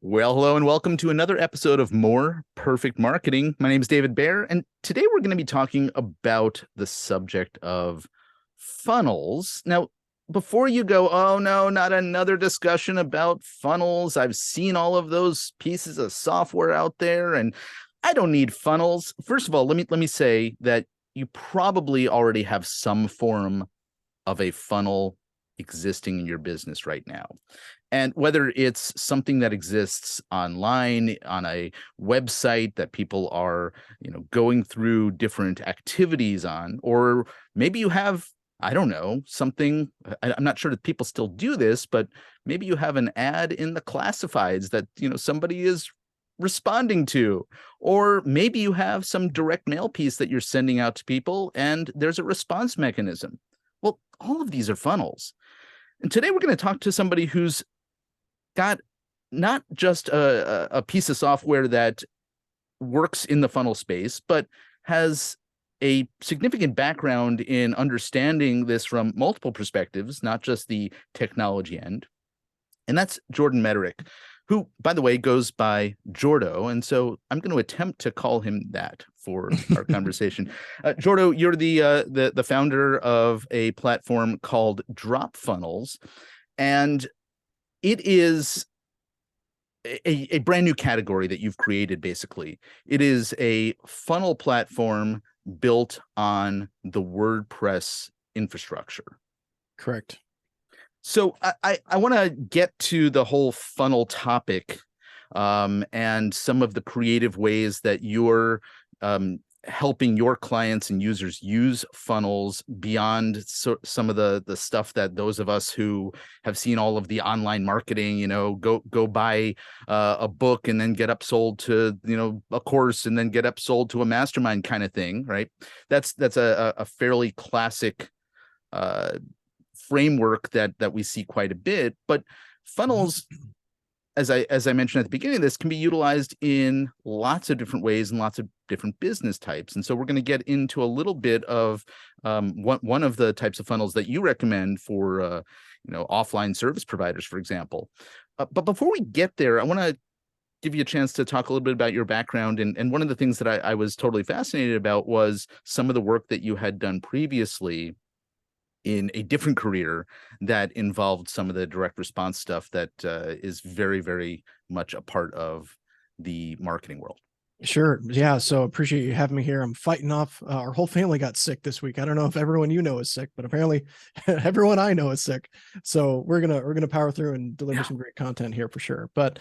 Well, hello and welcome to another episode of More Perfect Marketing. My name is David Baer, and today we're going to be talking about the subject of funnels. Now, before you go, oh no, not another discussion about funnels. I've seen all of those pieces of software out there, and I don't need funnels. First of all, let me say that you probably already have some form of a funnel existing in your business right now. And whether it's something that exists online on a website that people are, going through different activities on, or maybe you have, I don't know, something, I'm not sure that people still do this, but maybe you have an ad in the classifieds that, somebody is responding to, or maybe you have some direct mail piece that you're sending out to people and there's a response mechanism. Well, all of these are funnels. And today we're going to talk to somebody who's got not just a piece of software that works in the funnel space, but has a significant background in understanding this from multiple perspectives, not just the technology end. And that's Jordan Mederich, who, by the way, goes by Jordo. And so I'm going to attempt to call him that for our conversation. Jordo, you're the founder of a platform called Drop Funnels, and it is a brand new category that you've created, basically. It is a funnel platform built on the WordPress infrastructure. Correct. So I want to get to the whole funnel topic and some of the creative ways that you're helping your clients and users use funnels beyond some of the stuff that those of us who have seen all of the online marketing, go buy a book and then get upsold to, a course and then get upsold to a mastermind kind of thing, right? That's a fairly classic framework that we see quite a bit, but funnels, as I mentioned at the beginning of this, can be utilized in lots of different ways and lots of different business types. And so we're going to get into a little bit of one of the types of funnels that you recommend for offline service providers, for example. But before we get there, I want to give you a chance to talk a little bit about your background. And one of the things that I was totally fascinated about was some of the work that you had done previously in a different career that involved some of the direct response stuff that is very, very much a part of the marketing world. Sure. Yeah. So appreciate you having me here. I'm fighting off. Our whole family got sick this week. I don't know if everyone is sick, but apparently everyone I know is sick. So we're gonna power through and deliver some great content here for sure. But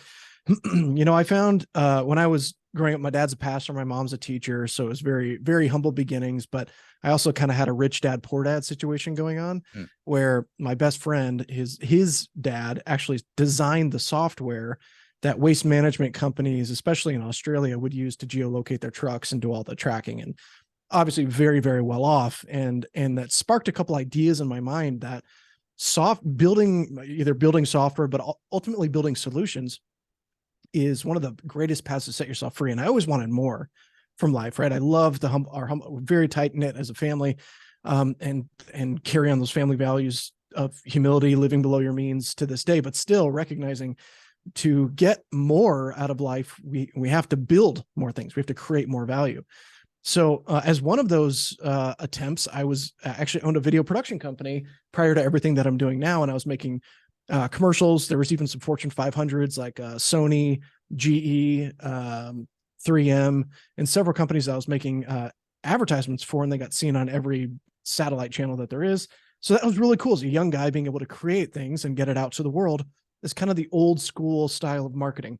I found when I was growing up, my dad's a pastor, my mom's a teacher, so it was very, very humble beginnings. But I also kind of had a rich dad, poor dad situation going on, where my best friend, his dad actually designed the software that waste management companies, especially in Australia, would use to geolocate their trucks and do all the tracking. And obviously very, very well off. And that sparked a couple ideas in my mind that either building software, but ultimately building solutions is one of the greatest paths to set yourself free. And I always wanted more from life, right? I love our very tight knit as a family, and carry on those family values of humility, living below your means to this day, but still recognizing to get more out of life, we have to build more things. We have to create more value. So as one of those attempts, I was actually owned a video production company prior to everything that I'm doing now. And I was making commercials. There was even some Fortune 500s like Sony, GE, 3M, and several companies that I was making advertisements for, and they got seen on every satellite channel that there is. So that was really cool as a young guy being able to create things and get it out to the world. It's kind of the old school style of marketing,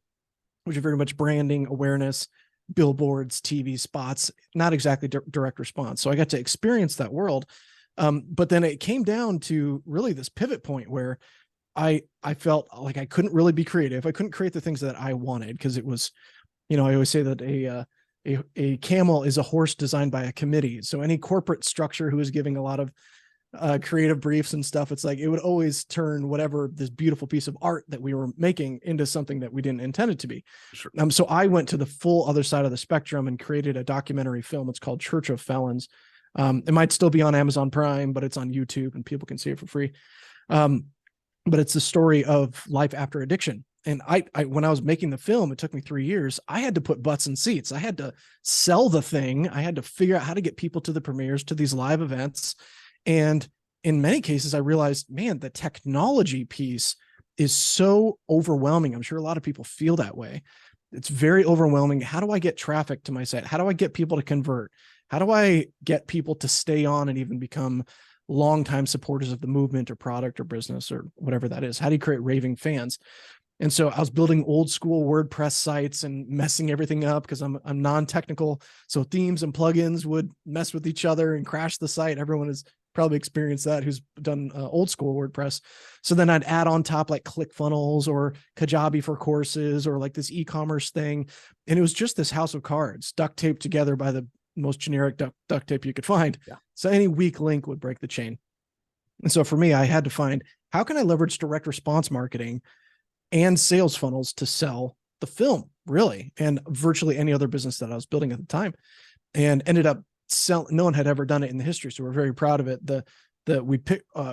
which is very much branding, awareness, billboards, TV spots, not exactly direct response. So I got to experience that world. But then it came down to really this pivot point where I felt like I couldn't really be creative. I couldn't create the things that I wanted because it was, I always say that a camel is a horse designed by a committee. So any corporate structure who is giving a lot of creative briefs and stuff, it's like it would always turn whatever this beautiful piece of art that we were making into something that we didn't intend it to be. Sure. So I went to the full other side of the spectrum and created a documentary film. It's called Church of Felons. It might still be on Amazon Prime, but it's on YouTube and people can see it for free. But it's the story of life after addiction And when I was making the film, it took me 3 years. I had to put butts in seats. I had to sell the thing. I had to figure out how to get people to the premieres, to these live events. And in many cases, I realized, man, the technology piece is so overwhelming. I'm sure a lot of people feel that way. It's very overwhelming. How do I get traffic to my site? How do I get people to convert? How do I get people to stay on and even become longtime supporters of the movement or product or business or whatever that is? How do you create raving fans? And so I was building old school WordPress sites and messing everything up because I'm non-technical. So themes and plugins would mess with each other and crash the site. Everyone has probably experienced that who's done old school WordPress. So then I'd add on top like ClickFunnels or Kajabi for courses or like this e-commerce thing. And it was just this house of cards duct taped together by the most generic duct tape you could find. Yeah. So any weak link would break the chain. And so for me, I had to find, how can I leverage direct response marketing and sales funnels to sell the film, really, and virtually any other business that I was building at the time, and ended up selling. No one had ever done it in the history, so we're very proud of it. We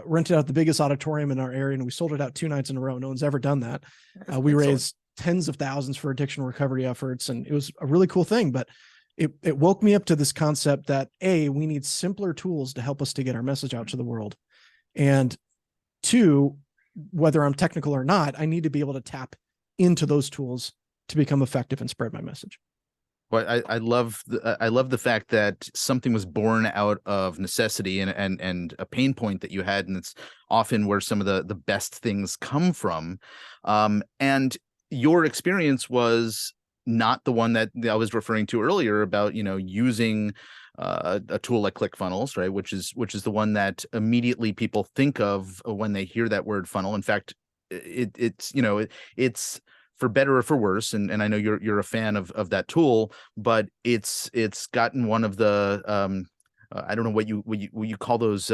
rented out the biggest auditorium in our area, and we sold it out 2 nights in a row. No one's ever done that. We raised tens of thousands for addiction recovery efforts, and it was a really cool thing. But it woke me up to this concept that we need simpler tools to help us to get our message out to the world, and 2, whether I'm technical or not, I need to be able to tap into those tools to become effective and spread my message. Well, I love the fact that something was born out of necessity and a pain point that you had, and it's often where some of the best things come from. And your experience was not the one that I was referring to earlier about, using a tool like ClickFunnels, right? Which is the one that immediately people think of when they hear that word funnel. In fact, it's for better or for worse, and I know you're a fan of that tool, but it's gotten one of the I don't know what you call those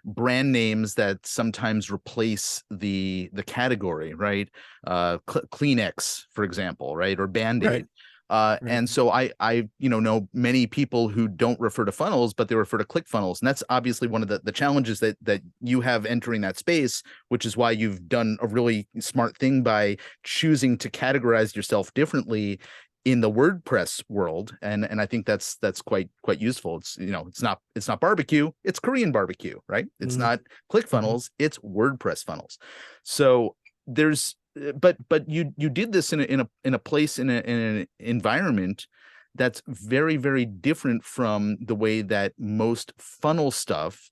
brand names that sometimes replace the category, right? Kleenex, for example, right? Or Band-Aid. Right. And so I know many people who don't refer to funnels, but they refer to ClickFunnels. And that's obviously one of the challenges that you have entering that space, which is why you've done a really smart thing by choosing to categorize yourself differently in the WordPress world. And I think that's quite useful. It's, it's not barbecue, it's Korean barbecue, right? It's not ClickFunnels, it's WordPress funnels. So there's, but you did this in a place, in an environment that's very, very different from the way that most funnel stuff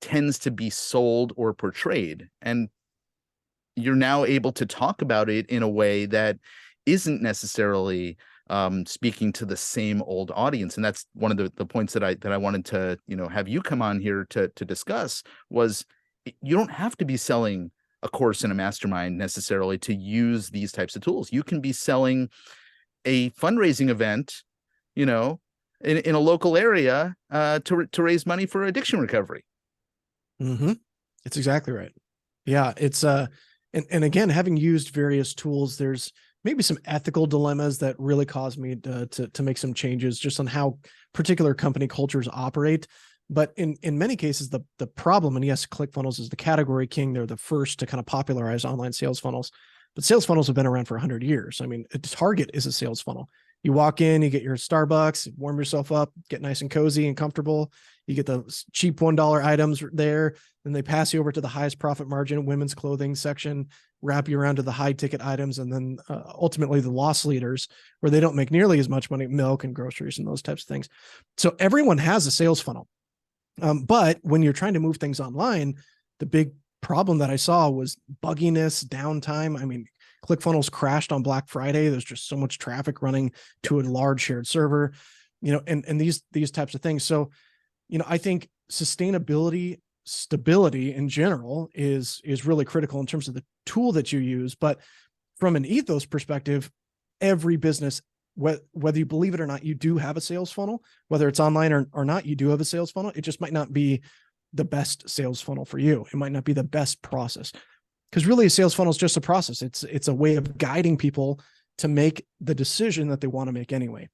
tends to be sold or portrayed. And you're now able to talk about it in a way that isn't necessarily speaking to the same old audience. And that's one of the points that I wanted to, have you come on here to discuss, was you don't have to be selling a course in a mastermind necessarily to use these types of tools. You can be selling a fundraising event, in a local area to raise money for addiction recovery. It's exactly right. Yeah, it's and again, having used various tools, there's maybe some ethical dilemmas that really caused me to make some changes just on how particular company cultures operate. But in many cases, the problem, and yes, ClickFunnels is the category king. They're the first to kind of popularize online sales funnels, but sales funnels have been around for 100 years. I mean, Target is a sales funnel. You walk in, you get your Starbucks, warm yourself up, get nice and cozy and comfortable. You get the cheap $1 items there. Then they pass you over to the highest profit margin, women's clothing section, wrap you around to the high ticket items, and then ultimately the loss leaders, where they don't make nearly as much money, milk and groceries and those types of things. So everyone has a sales funnel. But when you're trying to move things online, the big problem that I saw was bugginess, downtime. I mean, ClickFunnels crashed on Black Friday. There's just so much traffic running to a large shared server, and these types of things. So, I think sustainability, stability in general is really critical in terms of the tool that you use. But from an ethos perspective, every business, whether you believe it or not, you do have a sales funnel. Whether it's online or not, you do have a sales funnel. It just might not be the best sales funnel for you. It might not be the best process, because really a sales funnel is just a process. It's a way of guiding people to make the decision that they want to make anyway.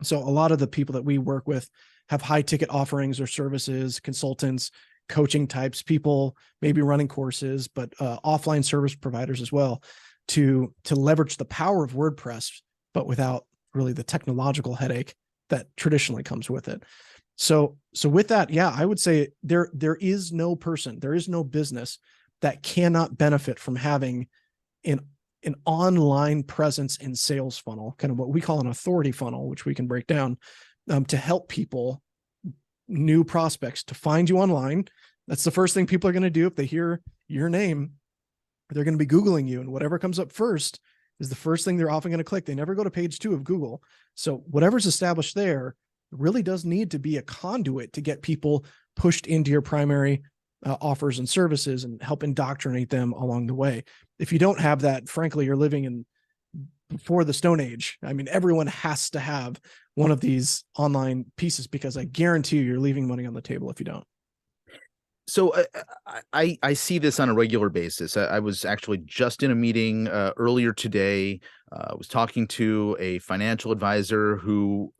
So a lot of the people that we work with have high ticket offerings or services, consultants, coaching types, people maybe running courses, but offline service providers as well, to leverage the power of WordPress, but without really the technological headache that traditionally comes with it. So with that, yeah, I would say there is no person, there is no business that cannot benefit from having an online presence in sales funnel, kind of what we call an authority funnel, which we can break down, to help people, new prospects, to find you online. That's the first thing people are going to do. If they hear your name, they're going to be Googling you, and whatever comes up first is the first thing they're often going to click. They never go to page 2 of Google. So whatever's established there really does need to be a conduit to get people pushed into your primary offers and services and help indoctrinate them along the way. If you don't have that, frankly, you're living in before the Stone Age. I mean, everyone has to have one of these online pieces, because I guarantee you're leaving money on the table if you don't. So I see this on a regular basis. I was actually just in a meeting earlier today. I was talking to a financial advisor who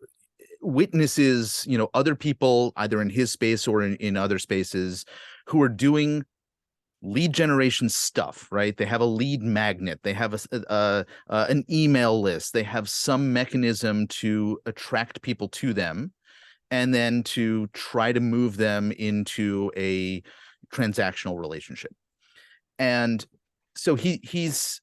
witnesses, other people either in his space or in other spaces who are doing lead generation stuff, right? They have a lead magnet, they have an email list, they have some mechanism to attract people to them, and then to try to move them into a transactional relationship. And so he's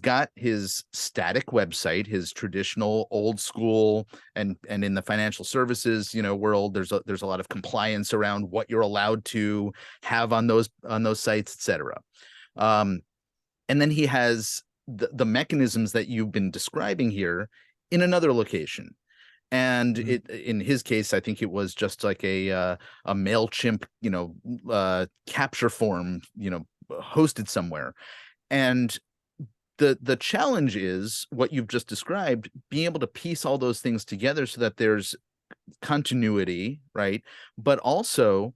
got his static website, his traditional old school, and in the financial services, world, there's a lot of compliance around what you're allowed to have on those sites, etc. And then he has the mechanisms that you've been describing here in another location. And in his case, I think it was just like a MailChimp, capture form, hosted somewhere. And the challenge is what you've just described, being able to piece all those things together so that there's continuity, right? But also,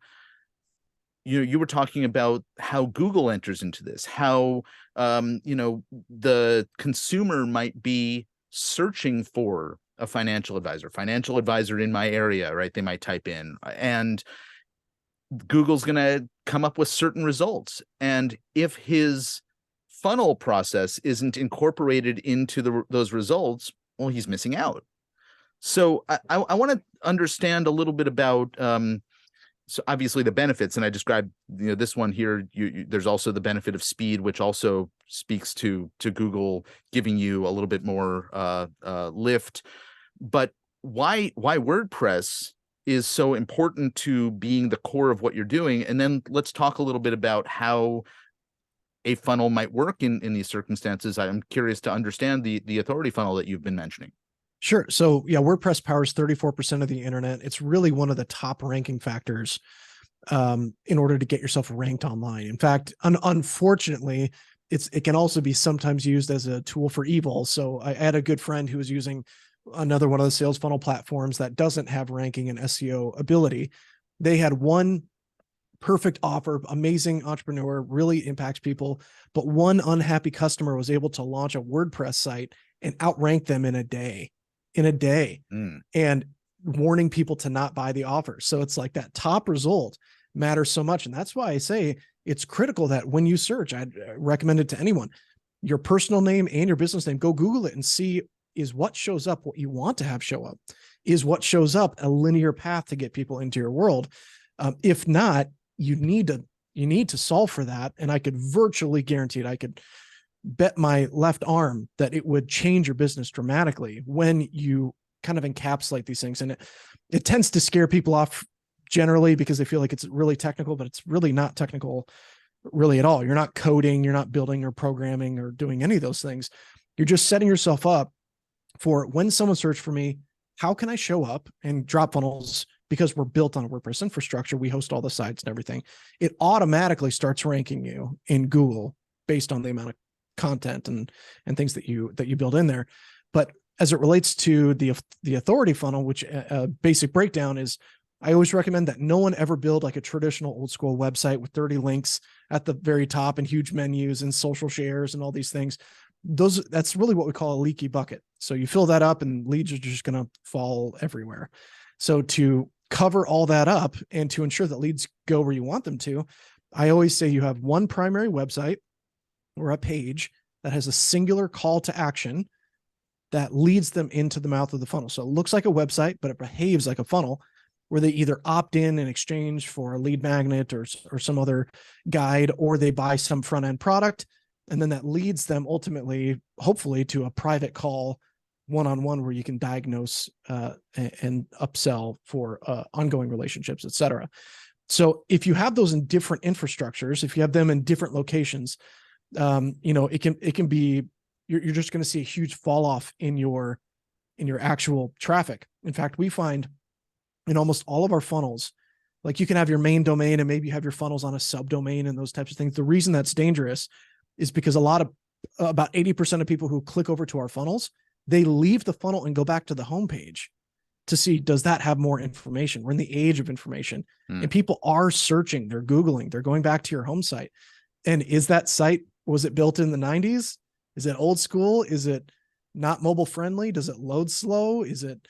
you were talking about how Google enters into this, how the consumer might be searching for a financial advisor in my area, right? They might type in, and Google's going to come up with certain results. And if his funnel process isn't incorporated into those results, well, he's missing out. So I want to understand a little bit about, so obviously the benefits, and I described, this one here, there's also the benefit of speed, which also speaks to Google giving you a little bit more lift. But why WordPress is so important to being the core of what you're doing. And then let's talk a little bit about how a funnel might work in these circumstances. I'm curious to understand the authority funnel that you've been mentioning. Sure. So yeah, WordPress powers 34% of the internet. It's really one of the top ranking factors in order to get yourself ranked online. In fact, unfortunately, it can also be sometimes used as a tool for evil. So I had a good friend who was using another one of the sales funnel platforms that doesn't have ranking and SEO ability. They had one perfect offer, amazing entrepreneur, really impacts people, but one unhappy customer was able to launch a WordPress site and outrank them in a day, and warning people to not buy the offer. So it's like that top result matters so much. And that's why I say it's critical that when you search, I'd recommend it to anyone, your personal name and your business name, go Google it and see, is what shows up what you want to have show up? Is what shows up a linear path to get people into your world? If not, you need to solve for that. And I could virtually guarantee it. I could bet my left arm that it would change your business dramatically when you kind of encapsulate these things. And it tends to scare people off generally because they feel like it's really technical, but it's really not technical really at all. You're not coding, you're not building or programming or doing any of those things. You're just setting yourself up for when someone searches for me, how can I show up? And Drop Funnels, because we're built on a WordPress infrastructure, we host all the sites and everything. It automatically starts ranking you in Google based on the amount of content and things that you build in there. But as it relates to the authority funnel, which a basic breakdown is, I always recommend that no one ever build like a traditional old school website with 30 links at the very top and huge menus and social shares and all these things. That's really what we call a leaky bucket. So you fill that up and leads are just going to fall everywhere. So to cover all that up and to ensure that leads go where you want them to, I always say you have one primary website or a page that has a singular call to action that leads them into the mouth of the funnel. So it looks like a website, but it behaves like a funnel where they either opt in exchange for a lead magnet or some other guide, or they buy some front end product. And then that leads them ultimately, hopefully, to a private call one-on-one where you can diagnose and upsell for ongoing relationships, et cetera. So if you have those in different infrastructures, if you have them in different locations, it can be, you're just going to see a huge fall off in your actual traffic. In fact, we find in almost all of our funnels, like you can have your main domain and maybe you have your funnels on a subdomain and those types of things. The reason that's dangerous is because about 80% of people who click over to our funnels, they leave the funnel and go back to the homepage to see, does that have more information? We're in the age of information and people are searching, they're Googling, they're going back to your home site. And is that site, was it built in the 90s? Is it old school? Is it not mobile friendly? Does it load slow? Is it,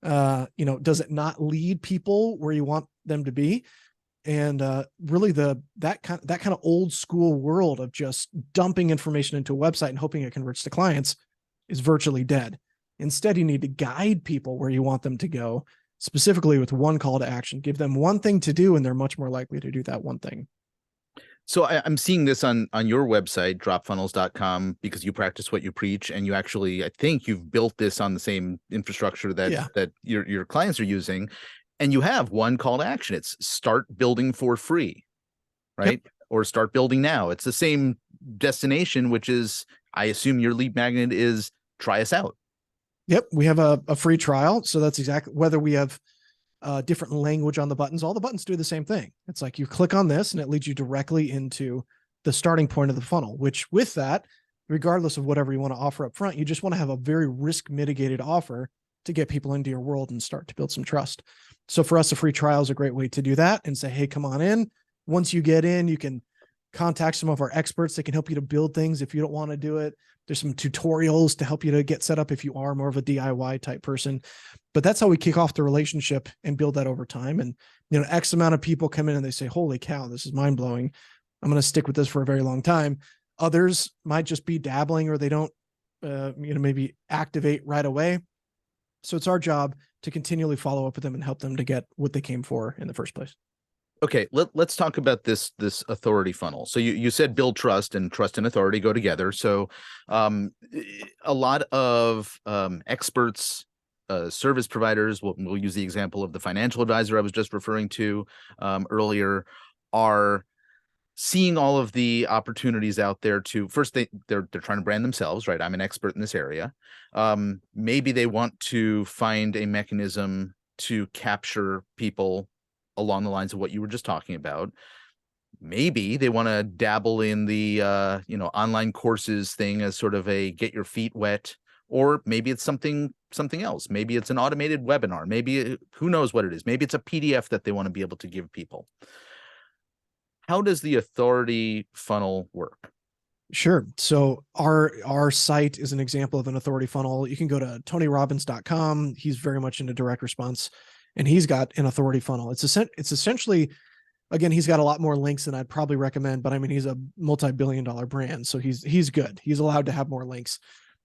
does it not lead people where you want them to be? And really that kind of old school world of just dumping information into a website and hoping it converts to clients is virtually dead. Instead, you need to guide people where you want them to go, specifically with one call to action. Give them one thing to do, and they're much more likely to do that one thing. So I'm seeing this on your website, dropfunnels.com, because you practice what you preach, and you actually, I think you've built this on the same infrastructure that your clients are using, and you have one call to action. It's start building for free, right? Yep. Or start building now. It's the same destination, which is, I assume your lead magnet is try us out. Yep. We have a free trial. So that's exactly, whether we have different language on the buttons, all the buttons do the same thing. It's like you click on this and it leads you directly into the starting point of the funnel, which with that, regardless of whatever you want to offer up front, you just want to have a very risk mitigated offer to get people into your world and start to build some trust. So for us, a free trial is a great way to do that and say, hey, come on in. Once you get in, you can contact some of our experts that can help you to build things if you don't want to do it. There's some tutorials to help you to get set up if you are more of a DIY type person. But that's how we kick off the relationship and build that over time. And, X amount of people come in and they say, holy cow, this is mind blowing. I'm going to stick with this for a very long time. Others might just be dabbling, or they don't, maybe activate right away. So it's our job to continually follow up with them and help them to get what they came for in the first place. Okay, let's talk about this authority funnel. So you said build trust, and trust and authority go together. So a lot of experts, service providers, we'll use the example of the financial advisor I was just referring to earlier, are seeing all of the opportunities out there to, first they're trying to brand themselves, right? I'm an expert in this area. Maybe they want to find a mechanism to capture people along the lines of what you were just talking about. Maybe they want to dabble in the online courses thing as sort of a get your feet wet, or maybe it's something else. Maybe it's an automated webinar. Maybe who knows what it is. Maybe it's a PDF that they want to be able to give people. How does the authority funnel work? Sure. So our site is an example of an authority funnel. You can go to tonyrobbins.com. He's very much into direct response, and he's got an authority funnel. It's essentially, again, he's got a lot more links than I'd probably recommend, but I mean, he's a multi-billion-dollar brand, so he's good. He's allowed to have more links.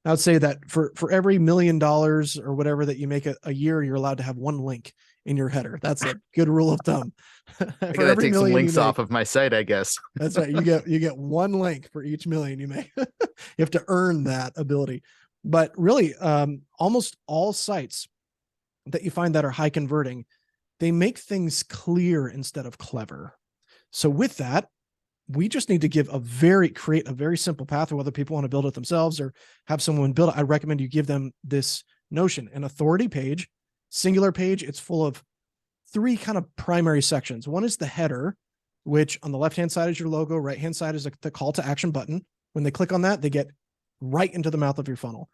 I would say that for every $1 million or whatever that you make a year, you're allowed to have one link in your header. That's a good rule of thumb. I gotta take some links off of my site, I guess. That's right. You get one link for each million you make. You have to earn that ability. But really, almost all sites that you find that are high converting, they make things clear instead of clever. So with that, we just need to create a very simple path, whether people want to build it themselves or have someone build it. I recommend you give them this notion, an authority page, singular page. It's full of 3 kind of primary sections. One is the header, which on the left-hand side is your logo. Right-hand side is the call to action button. When they click on that, they get right into the mouth of your funnel.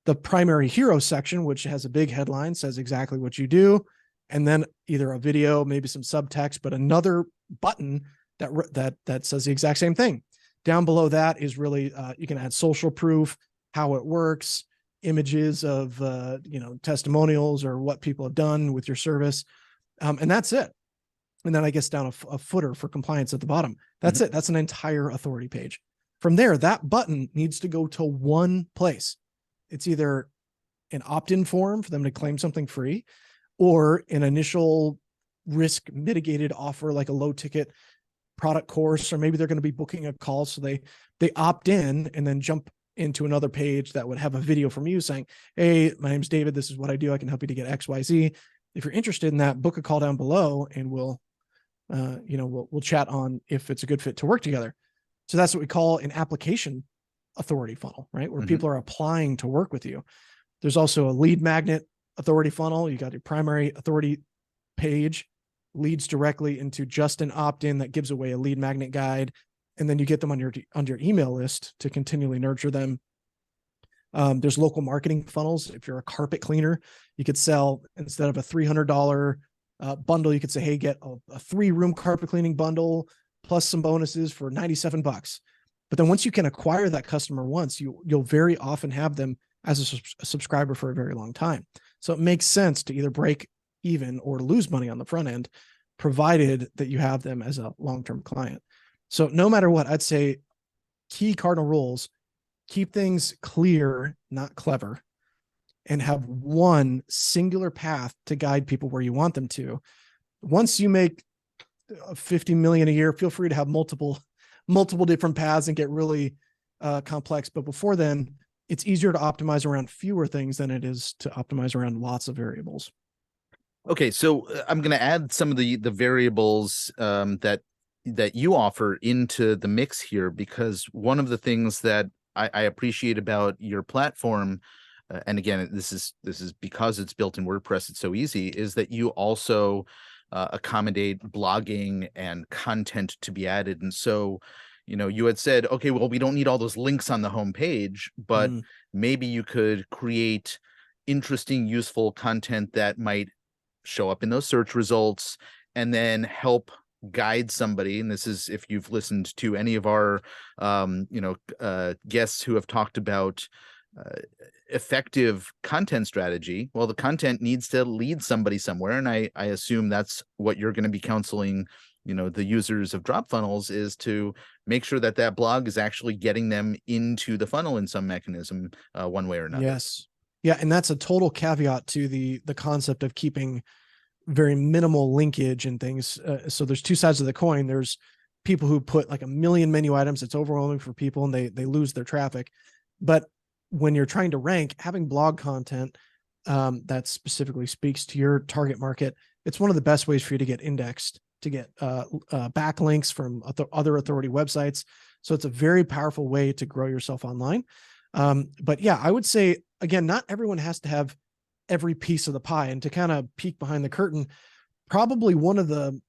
The primary hero section, which has a big headline, says exactly what you do. And then either a video, maybe some subtext, but another button that says the exact same thing. Down below that is really, you can add social proof, how it works, images of, testimonials or what people have done with your service. And that's it. And then I guess down a footer for compliance at the bottom. That's it. That's an entire authority page. From there, that button needs to go to one place. It's either an opt-in form for them to claim something free, or an initial risk mitigated offer, like a low ticket product course, or maybe they're going to be booking a call. So they opt in and then jump into another page that would have a video from you saying, hey, my name's David. This is what I do. I can help you to get XYZ. If you're interested in that, book a call down below and we'll chat on if it's a good fit to work together. So that's what we call an application authority funnel, right? Where people are applying to work with you. There's also a lead magnet authority funnel. You got your primary authority page, leads directly into just an opt-in that gives away a lead magnet guide. And then you get them on your email list to continually nurture them. There's local marketing funnels. If you're a carpet cleaner, you could sell, instead of a $300 bundle, you could say, hey, get a 3-room carpet cleaning bundle plus some bonuses for $97. But then once you can acquire that customer once, you'll very often have them as a subscriber for a very long time. So it makes sense to either break even or lose money on the front end, provided that you have them as a long-term client. So no matter what, I'd say key cardinal rules: keep things clear, not clever, and have one singular path to guide people where you want them to. Once you make 50 million a year, feel free to have multiple different paths and get really complex. But before then, it's easier to optimize around fewer things than it is to optimize around lots of variables. Okay, so I'm going to add some of the variables that you offer into the mix here, because one of the things that I appreciate about your platform, and again, this is because it's built in WordPress, it's so easy, is that you also accommodate blogging and content to be added. And so, you had said, okay, well, we don't need all those links on the homepage, but maybe you could create interesting, useful content that might show up in those search results and then help guide somebody. And this is, if you've listened to any of our guests who have talked about effective content strategy, well, the content needs to lead somebody somewhere, and I assume that's what you're going to be counseling the users of drop funnels, is to make sure that blog is actually getting them into the funnel in some mechanism, one way or another. Yes. Yeah. And that's a total caveat to the concept of keeping very minimal linkage and things. So there's two sides of the coin. There's people who put like 1 million menu items. It's overwhelming for people and they lose their traffic. But when you're trying to rank, having blog content that specifically speaks to your target market, it's one of the best ways for you to get indexed, to get backlinks from other authority websites. So it's a very powerful way to grow yourself online. But yeah, I would say, again, not everyone has to have every piece of the pie. And to kind of peek behind the curtain, probably one of the,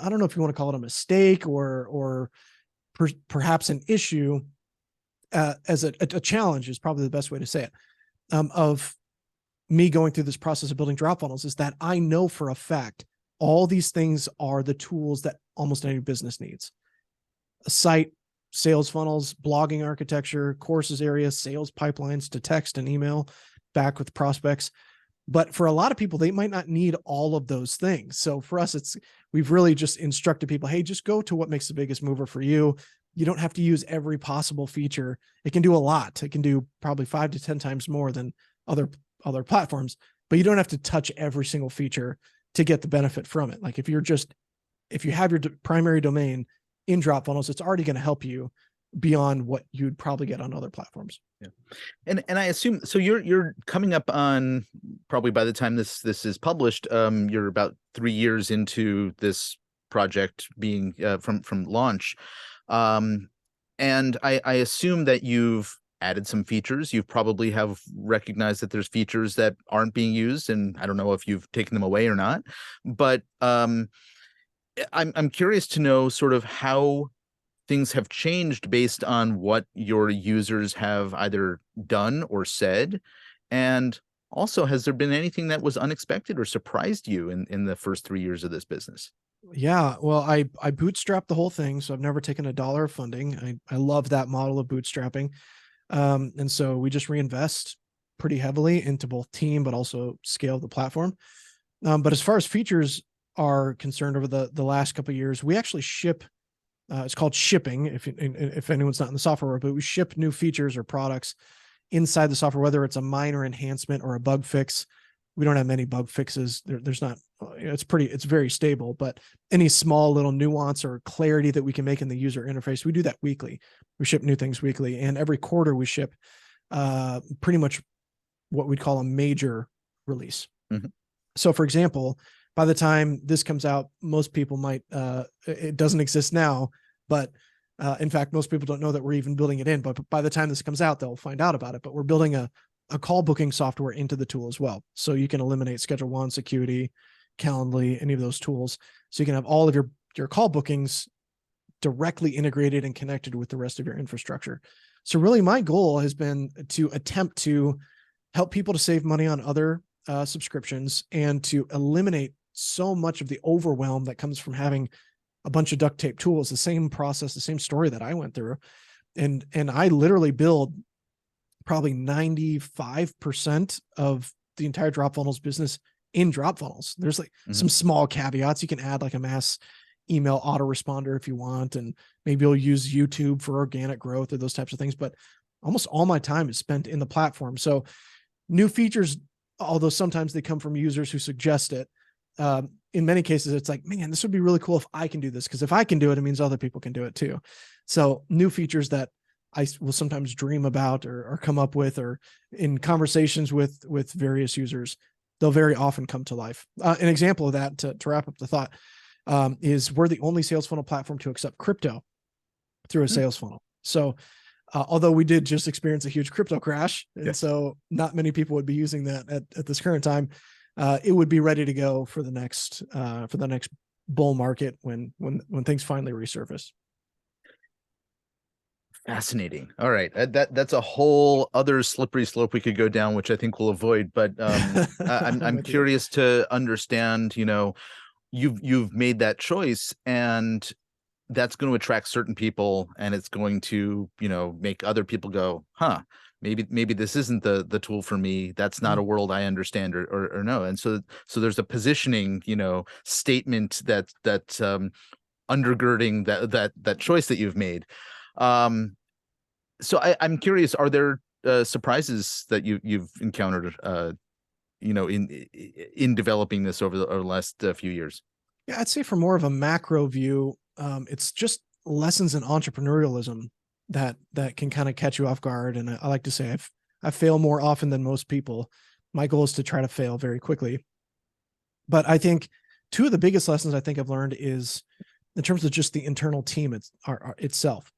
I don't know if you want to call it a mistake or perhaps an issue, as a challenge is probably the best way to say it, of me going through this process of building drop funnels, is that I know for a fact all these things are the tools that almost any business needs. A site, sales funnels, blogging architecture, courses area, sales pipelines to text and email back with prospects. But for a lot of people, they might not need all of those things. So for us, we've really just instructed people, hey, just go to what makes the biggest mover for you. You don't have to use every possible feature. It can do a lot. It can do probably 5 to 10 times more than other platforms, but you don't have to touch every single feature to get the benefit from it. Like if you have your primary domain in drop funnels, it's already going to help you beyond what you'd probably get on other platforms. Yeah. And I assume, so you're coming up on, probably by the time this is published, you're about 3 years into this project being from launch. And I assume that you've added some features. You probably have recognized that there's features that aren't being used, and I don't know if you've taken them away or not, but I'm curious to know sort of how things have changed based on what your users have either done or said. And also, has there been anything that was unexpected or surprised you in the first 3 years of this business? Yeah, well, I bootstrapped the whole thing, so I've never taken $1 of funding. I love that model of bootstrapping. And so we just reinvest pretty heavily into both team, but also scale the platform. But as far as features are concerned over the last couple of years, we actually ship. It's called shipping. If anyone's not in the software world, but we ship new features or products inside the software, whether it's a minor enhancement or a bug fix. We don't have many bug fixes. There's not. It's very stable. But any small little nuance or clarity that we can make in the user interface, we do that weekly. We ship new things weekly, and every quarter we ship pretty much what we'd call a major release. Mm-hmm. So, for example, by the time this comes out, most people might, it doesn't exist now, but in fact, most people don't know that we're even building it in, but by the time this comes out, they'll find out about it. But we're building a call booking software into the tool as well. So you can eliminate Schedule One, Security, Calendly, any of those tools. So you can have all of your call bookings directly integrated and connected with the rest of your infrastructure. So really my goal has been to attempt to help people to save money on other subscriptions and to eliminate so much of the overwhelm that comes from having a bunch of duct tape tools, the same process, the same story that I went through. And I literally build probably 95% of the entire Drop Funnels business in Drop Funnels. There's like some small caveats. You can add like a mass email autoresponder if you want, and maybe you'll use YouTube for organic growth or those types of things. But almost all my time is spent in the platform. So new features, although sometimes they come from users who suggest it, in many cases, it's like, man, this would be really cool if I can do this, because if I can do it, it means other people can do it too. So new features that I will sometimes dream about or come up with, or in conversations with various users, they'll very often come to life. An example of that, to wrap up the thought, is we're the only sales funnel platform to accept crypto through a sales funnel. So although we did just experience a huge crypto crash, and so not many people would be using that at this current time, it would be ready to go for the next bull market when things finally resurface. Fascinating. All right, that's a whole other slippery slope we could go down, which I think we'll avoid. But I'm curious to understand. You've made that choice, and that's going to attract certain people, and it's going to make other people go, huh, maybe this isn't the tool for me. That's not a world I understand or know. And so there's a positioning statement that undergirding that choice that you've made. So I'm curious, are there surprises that you've encountered in developing this over the last few years? Yeah, I'd say for more of a macro view, it's just lessons in entrepreneurialism that can kind of catch you off guard. And I like to say I fail more often than most people. My goal is to try to fail very quickly. But I think two of the biggest lessons I think I've learned is in terms of just the internal team itself,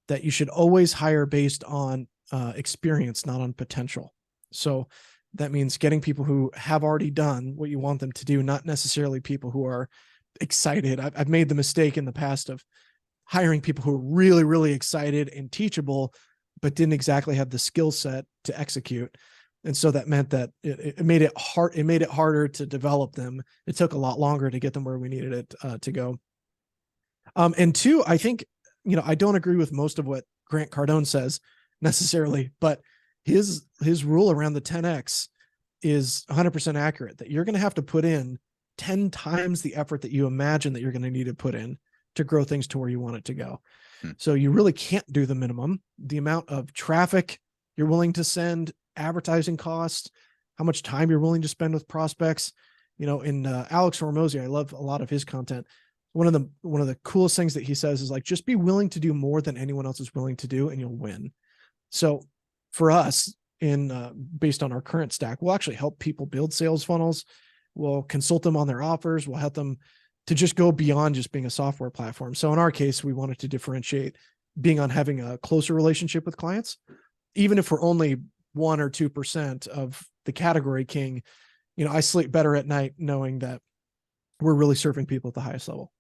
that you should always hire based on experience, not on potential. So that means getting people who have already done what you want them to do, not necessarily people who are excited. I've made the mistake in the past of hiring people who are really, really excited and teachable, but didn't exactly have the skill set to execute. And so that meant that it made it hard. It made it harder to develop them. It took a lot longer to get them where we needed it to go. And two, I think, I don't agree with most of what Grant Cardone says necessarily, but his rule around the 10X is 100% accurate, that you're going to have to put in 10 times the effort that you imagine that you're going to need to put in to grow things to where you want it to go. So you really can't do the minimum. The amount of traffic you're willing to send, advertising costs, how much time you're willing to spend with prospects. In Alex Hormozy, I love a lot of his content. One of the coolest things that he says is like, just be willing to do more than anyone else is willing to do, and you'll win. So for us, based on our current stack, we'll actually help people build sales funnels. We'll consult them on their offers. We'll help them to just go beyond just being a software platform. So in our case, we wanted to differentiate being on having a closer relationship with clients, even if we're only 1 or 2% of the category king. I sleep better at night knowing that we're really serving people at the highest level.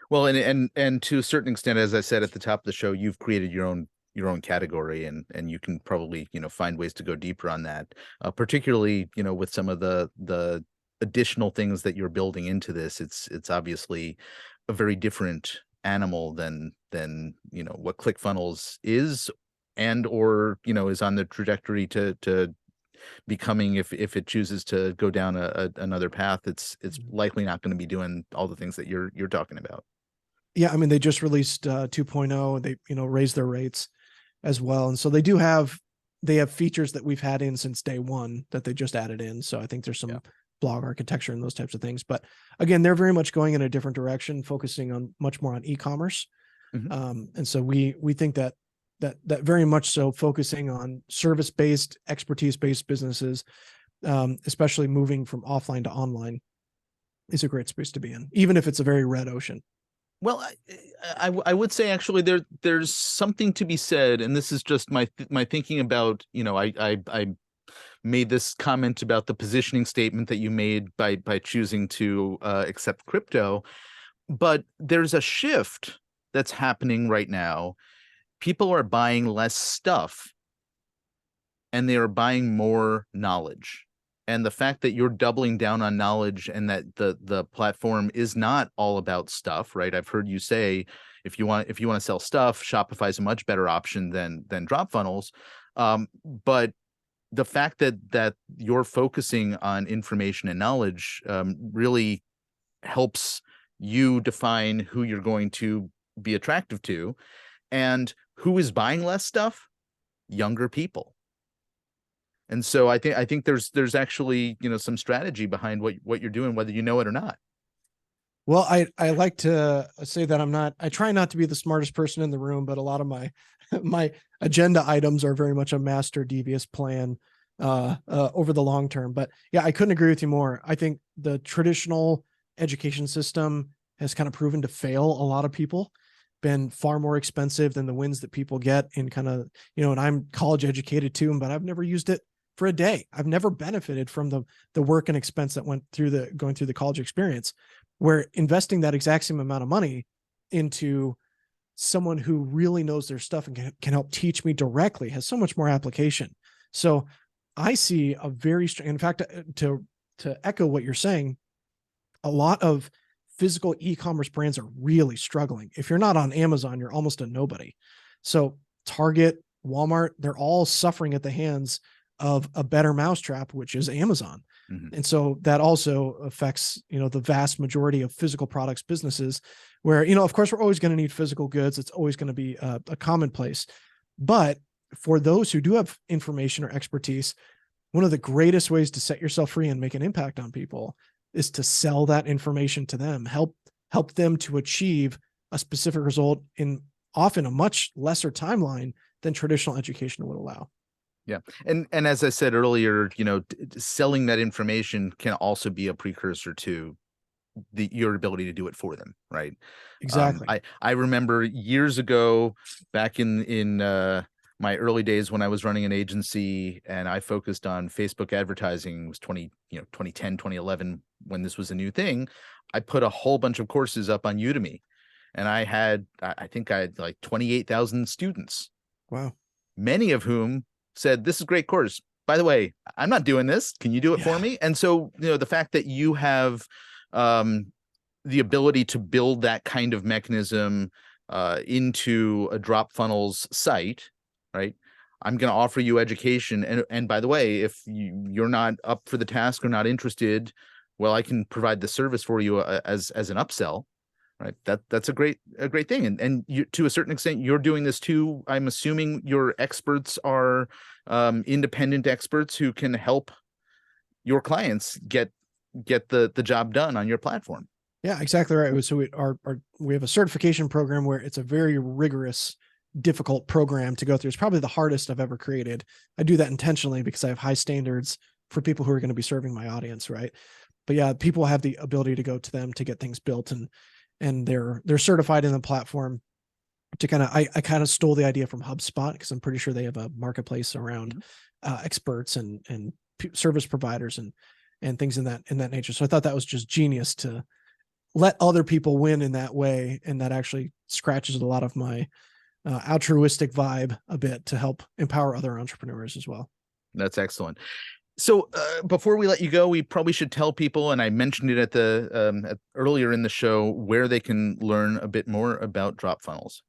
Well, and to a certain extent, as I said at the top of the show, you've created your own category, and you can probably find ways to go deeper on that, particularly with some of the additional things that you're building into this. It's obviously a very different animal than what ClickFunnels is, and or is on the trajectory to becoming, if it chooses to go down another path, it's likely not going to be doing all the things that you're talking about. Yeah, I mean, they just released 2.0. They, raised their rates as well. And so they have features that we've had in since day one that they just added in. So I think there's some blog architecture and those types of things. But again, they're very much going in a different direction, focusing on much more on e-commerce. And so we think that very much so focusing on service-based, expertise-based businesses, especially moving from offline to online, is a great space to be in, even if it's a very red ocean. Well, I would say actually there's something to be said, and this is just my thinking about, I made this comment about the positioning statement that you made by choosing to accept crypto, but there's a shift that's happening right now. People are buying less stuff, and they are buying more knowledge. And the fact that you're doubling down on knowledge, and that the platform is not all about stuff, right? I've heard you say if you want to sell stuff, Shopify is a much better option than drop funnels. But the fact that you're focusing on information and knowledge really helps you define who you're going to be attractive to, and who is buying less stuff. Younger people. And so I think there's actually, some strategy behind what you're doing, whether you know it or not. Well, I like to say that I try not to be the smartest person in the room, but a lot of my agenda items are very much a master devious plan over the long term. But yeah, I couldn't agree with you more. I think the traditional education system has kind of proven to fail a lot of people, been far more expensive than the wins that people get in kind of, and I'm college educated too, but I've never used it for a day. I've never benefited from the work and expense that went through going through the college experience, where investing that exact same amount of money into someone who really knows their stuff and can help teach me directly has so much more application. So I see a very strong, in fact, to echo what you're saying, a lot of physical e-commerce brands are really struggling. If you're not on Amazon, you're almost a nobody. So Target, Walmart, they're all suffering at the hands of a better mousetrap, which is Amazon. And so that also affects, the vast majority of physical products businesses, where, of course, we're always going to need physical goods. It's always going to be a commonplace. But for those who do have information or expertise, one of the greatest ways to set yourself free and make an impact on people is to sell that information to them, help them to achieve a specific result in often a much lesser timeline than traditional education would allow. Yeah. And as I said earlier, selling that information can also be a precursor to your ability to do it for them. Right. Exactly. I remember years ago, back in my early days when I was running an agency and I focused on Facebook advertising. It was 2010, 2011, when this was a new thing. I put a whole bunch of courses up on Udemy, and I think I had like 28,000 students. Wow. Many of whom said, "This is a great course. By the way, I'm not doing this. Can you do it for me?" And so, the fact that you have the ability to build that kind of mechanism into a drop funnels site, right? I'm going to offer you education. And by the way, if you're not up for the task or not interested, well, I can provide the service for you as an upsell. Right. That's a great thing. And you, to a certain extent, you're doing this too. I'm assuming your experts are independent experts who can help your clients get the job done on your platform. Yeah, exactly right. So we have a certification program where it's a very rigorous, difficult program to go through. It's probably the hardest I've ever created. I do that intentionally because I have high standards for people who are going to be serving my audience. Right. But yeah, people have the ability to go to them to get things built, and they're certified in the platform to kind of, I kind of stole the idea from HubSpot because I'm pretty sure they have a marketplace around experts and service providers and things in that nature. So I thought that was just genius to let other people win in that way. And that actually scratches a lot of my altruistic vibe a bit to help empower other entrepreneurs as well. That's excellent. So before we let you go, we probably should tell people, and I mentioned it at earlier in the show, where they can learn a bit more about drop funnels.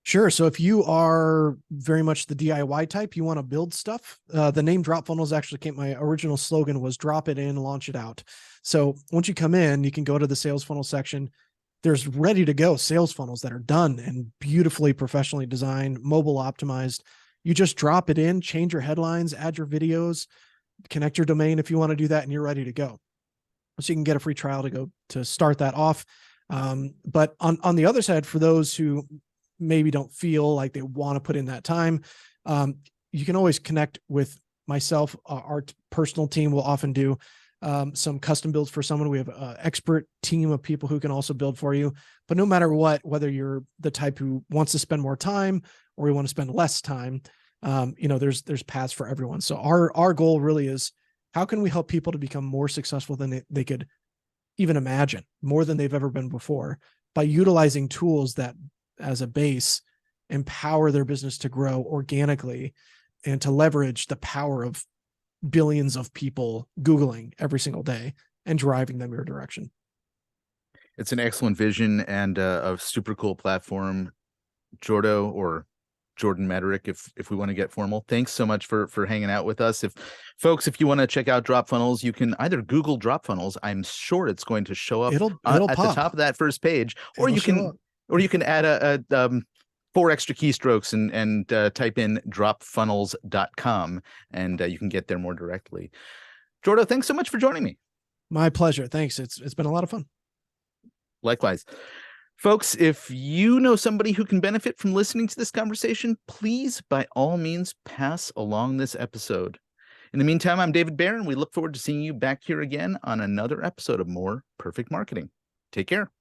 Sure. So if you are very much the DIY type, you want to build stuff. The name Drop Funnels actually came. My original slogan was "Drop it in, launch it out." So once you come in, you can go to the sales funnel section. There's ready to go sales funnels that are done and beautifully professionally designed, mobile optimized. You just drop it in, change your headlines, add your videos, connect your domain if you want to do that, and you're ready to go. So you can get a free trial to go to start that off. But on the other side, for those who maybe don't feel like they want to put in that time, you can always connect with myself. Our personal team will often do some custom builds for someone. We have an expert team of people who can also build for you. But no matter what, whether you're the type who wants to spend more time or you want to spend less time, there's paths for everyone. So our goal really is, how can we help people to become more successful than they could even imagine, more than they've ever been before, by utilizing tools that, as a base, empower their business to grow organically and to leverage the power of billions of people Googling every single day and driving them your direction. It's an excellent vision and a super cool platform. Jordo, or Jordan Mederich, if we want to get formal. Thanks so much for hanging out with us. If you want to check out Drop Funnels, you can either Google Drop Funnels. I'm sure it's going to show up It'll at pop. the top of that first page, or It'll you show can up. or you can add a 4 extra keystrokes and type in dropfunnels.com, and you can get there more directly. Jordo, thanks so much for joining me. My pleasure. Thanks. It's been a lot of fun. Likewise. Folks, if you know somebody who can benefit from listening to this conversation, please, by all means, pass along this episode. In the meantime, I'm David Baer, and we look forward to seeing you back here again on another episode of More Perfect Marketing. Take care.